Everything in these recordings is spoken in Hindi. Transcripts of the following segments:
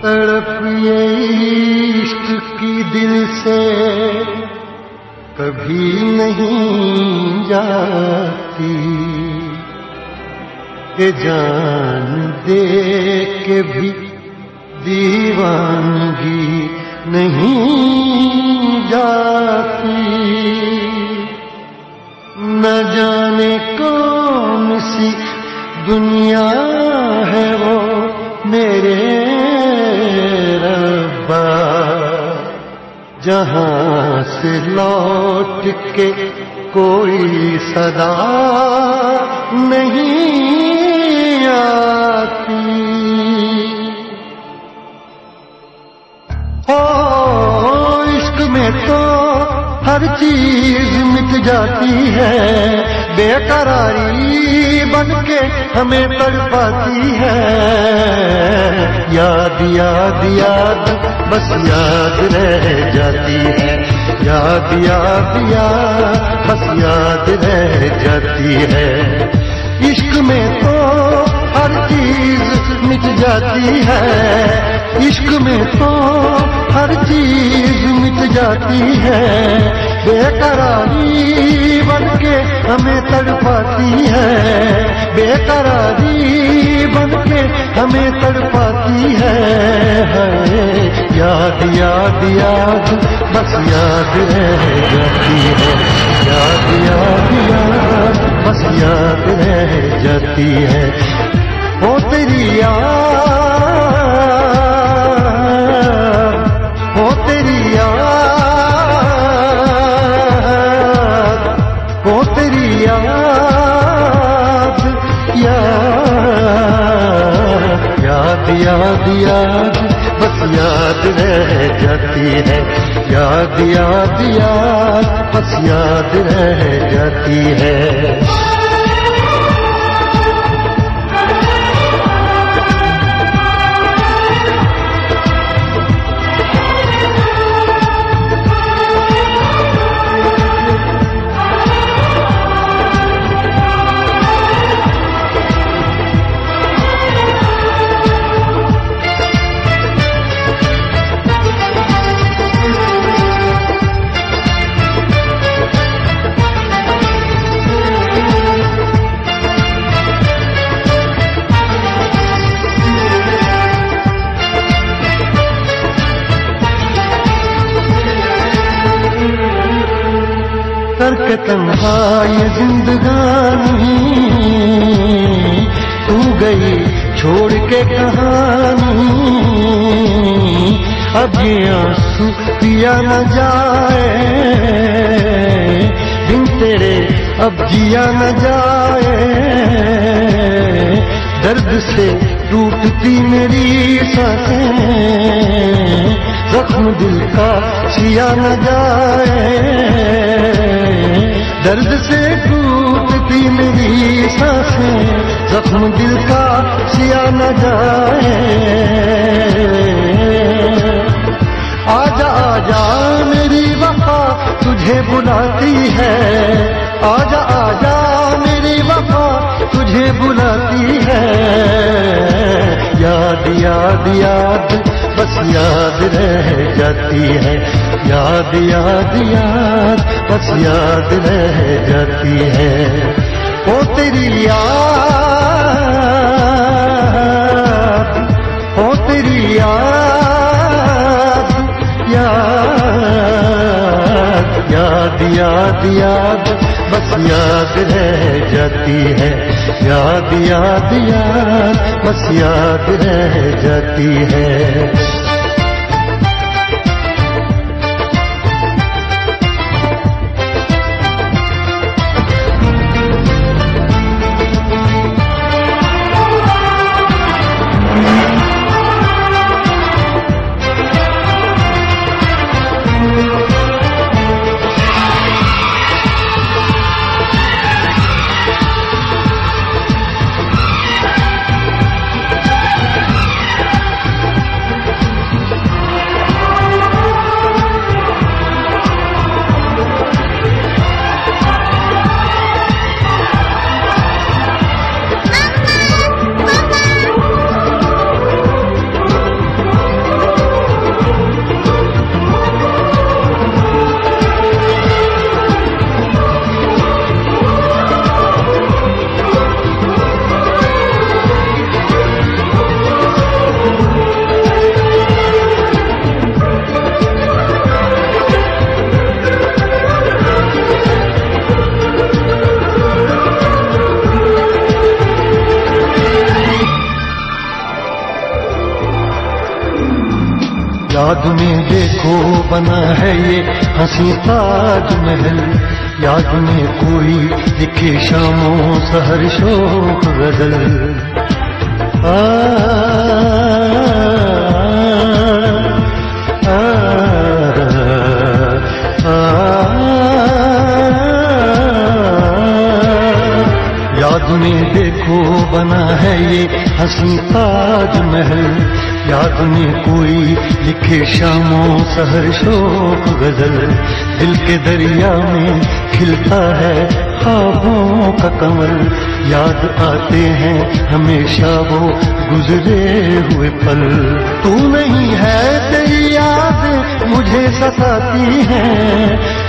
तड़प ये इश्क की दिल से कभी नहीं जाती, ये जान दे के भी दीवानगी नहीं जाती। न जाने कौन सी दुनिया है वो मेरे रब्बा, जहां से लौट के कोई सदा नहीं आती। ओ इश्क में तो हर चीज मिट जाती है, बेकरारी बनके हमें तड़पाती है। याद याद याद बस याद रह जाती है, याद याद याद बस याद रह जाती है। इश्क में तो हर चीज मिट जाती है, इश्क में तो हर चीज मिट जाती है, बेकरारी बनके हमें तड़पाती है, बेकरारी बनके हमें तड़पाती है। याद याद याद बस याद रह जाती है, याद याद याद बस याद रह जाती है। ओ तेरी याद, ओ तेरी याद, ओ तेरी याद, याद याद याद बस याद रह जाती है, याद याद याद बस याद रह जाती है। करके तन्हाई जिंदगानी तू गई छोड़ के कहानी, अब ये आंसू पिया न जाए, बिन तेरे अब जिया न जाए। दर्द से टूटती मेरी सांसें, जख्म दिल का सिया न जाए। दर्द से टूटती मेरी सांसें, जख्म दिल का सिया न जाए। आजा आजा मेरी वफा तुझे बुलाती है, आजा आजा मेरी वफा तुझे बुलाती है। याद याद याद बस याद रह जाती है, याद याद याद बस याद रह जाती है। ओ तेरी याद, ओ तेरी याद, याद याद याद याद बस याद रह जाती है, याद याद याद बस याद रह जाती है। याद में देखो बना है ये हंसी ताजमहल, याद में कोई लिखे शामों सहर शोक गजल। याद में देखो बना है ये हंसी ताजमहल, याद में कोई लिखे शामों सहर शोक गजल। दिल के दरिया में खिलता है ख्वाबों का कमल, याद आते हैं हमेशा वो गुजरे हुए पल। तू नहीं है तेरी याद मुझे सताती है,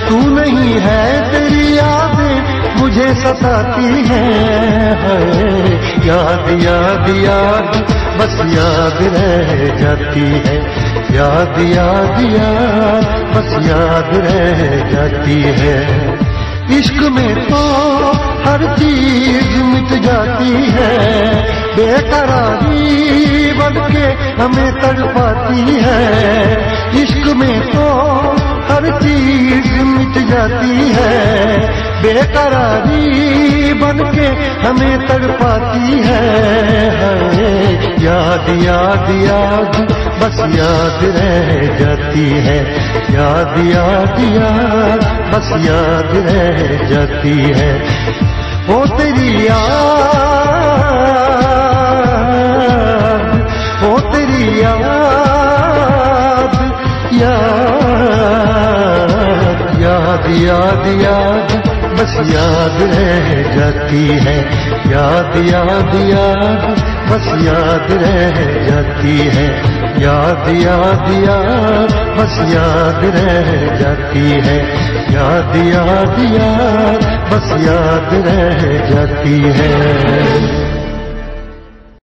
तू नहीं है तेरी याद मुझे सताती है। याद याद याद बस याद रह जाती है, याद याद याद बस याद रह जाती है। इश्क में तो हर चीज मिट जाती है, बेकरारी बन के हमें तड़पाती है। इश्क में तो हर चीज मिट जाती है, बेकरारी बन के हमें तड़पाती है। याद याद याद बस याद रह जाती है, याद याद याद बस याद रह जाती है। ओ तेरी याद, ओ तेरी याद, याद याद याद बस याद रह जाती है, याद याद याद बस याद रह जाती है। याद याद याद बस याद रह जाती है, याद याद याद बस याद रह जाती है।